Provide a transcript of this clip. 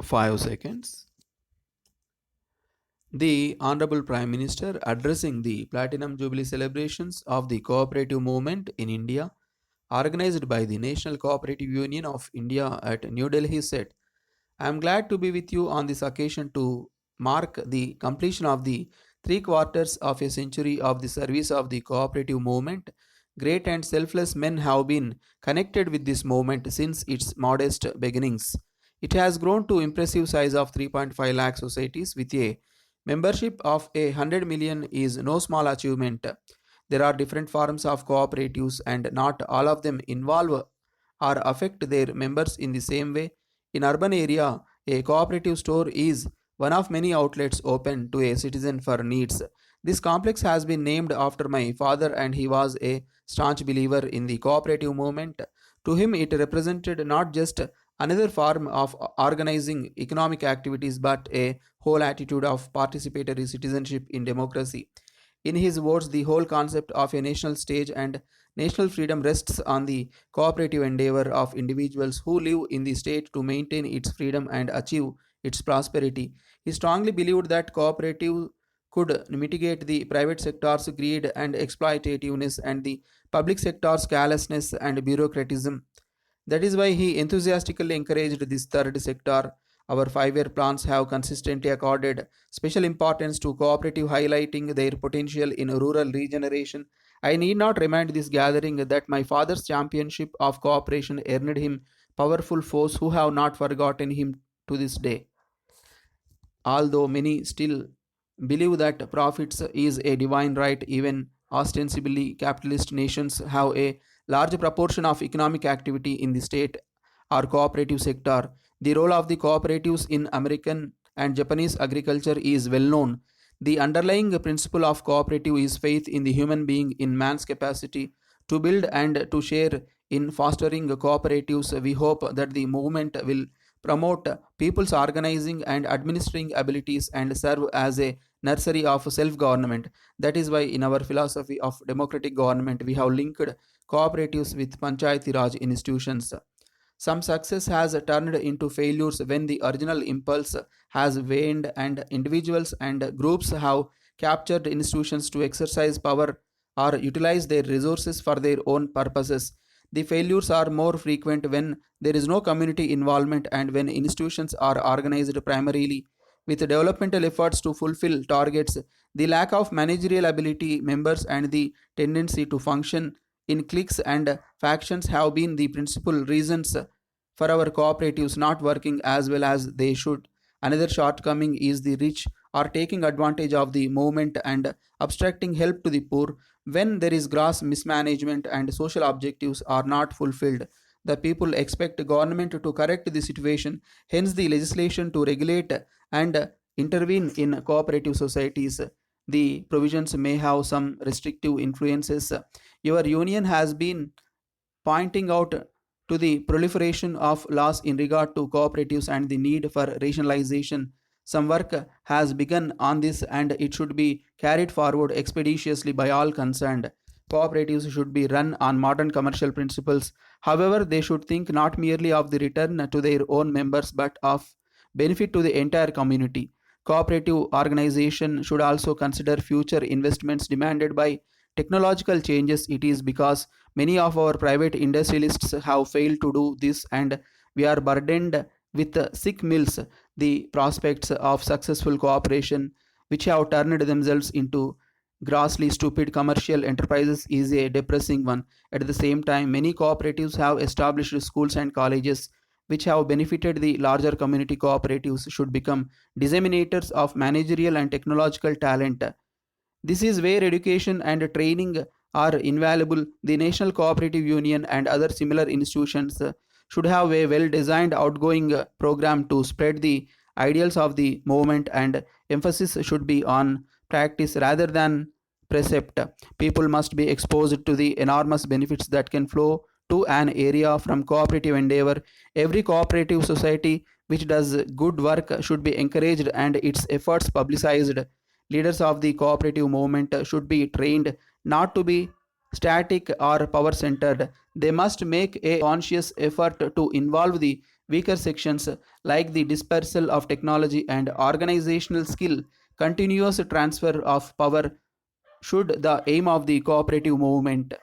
5 seconds. The Honorable Prime Minister addressing the Platinum Jubilee celebrations of the cooperative movement in India, organized by the National Cooperative Union of India at New Delhi, said, I am glad to be with you on this occasion to mark the completion of the 3 quarters of a century of the service of the cooperative movement. Great and selfless men have been connected with this movement since its modest beginnings. It has grown to impressive size of 3.5 lakh societies with a membership of 100 million is no small achievement. There are different forms of cooperatives and not all of them involve or affect their members in the same way. In urban area, a cooperative store is one of many outlets open to a citizen for needs. This complex has been named after my father and he was a staunch believer in the cooperative movement. To him it represented not just another form of organizing economic activities but a whole attitude of participatory citizenship in democracy. In his words, the whole concept of a national stage and national freedom rests on the cooperative endeavor of individuals who live in the state to maintain its freedom and achieve its prosperity. He strongly believed that cooperative could mitigate the private sector's greed and exploitativeness and the public sector's carelessness and bureaucratism. That is why he enthusiastically encouraged this third sector. Our 5 year plans have consistently accorded special importance to cooperative, highlighting their potential in rural regeneration. I need not remind this gathering that my father's championship of cooperation earned him powerful foes who have not forgotten him to this day. Although many still believe that profits is a divine right, even ostensibly capitalist nations have a large proportion of economic activity in the state or cooperative sector. The role of the cooperatives in American and Japanese agriculture is well known. The underlying principle of cooperative is faith in the human being in man's capacity to build and to share. In fostering cooperatives, we hope that the movement will promote people's organizing and administering abilities and serve as a nursery of self government. That is why, in our philosophy of democratic government, we have linked cooperatives with Panchayati Raj institutions. Some success has turned into failures when the original impulse has waned and individuals and groups have captured institutions to exercise power or utilize their resources for their own purposes. The failures are more frequent when there is no community involvement and when institutions are organized primarily with developmental efforts to fulfill targets. The lack of managerial ability, members, and the tendency to function in cliques and factions have been the principal reasons for our cooperatives not working as well as they should. Another shortcoming is the rich are taking advantage of the movement and abstracting help to the poor. When there is gross mismanagement and social objectives are not fulfilled, the people expect government to correct the situation. Hence, the legislation to regulate and intervene in cooperative societies. The provisions may have some restrictive influences. Your union has been pointing out to the proliferation of laws in regard to cooperatives and the need for rationalization. Some work has begun on this and it should be carried forward expeditiously by all concerned. Cooperatives should be run on modern commercial principles. However, they should think not merely of the return to their own members but of benefit to the entire community. Cooperative organization should also consider future investments demanded by technological changes. It is because many of our private industrialists have failed to do this and we are burdened with sick mills. The prospects of successful cooperation, which have turned themselves into grossly stupid commercial enterprises, is a depressing one. At the same time, many cooperatives have established schools and colleges which have benefited the larger community. Cooperatives should become disseminators of managerial and technological talent. This is where education and training are invaluable. The National Cooperative Union and other similar institutions should have a well designed outgoing program to spread the ideals of the movement, and emphasis should be on practice rather than precept. People must be exposed to the enormous benefits that can flow to an area from cooperative endeavor. Every cooperative society which does good work should be encouraged and its efforts publicized. Leaders of the cooperative movement should be trained not to be static or power centered. They must make a conscious effort to involve the weaker sections like the dispersal of technology and organizational skill, continuous transfer of power should the aim of the cooperative movement.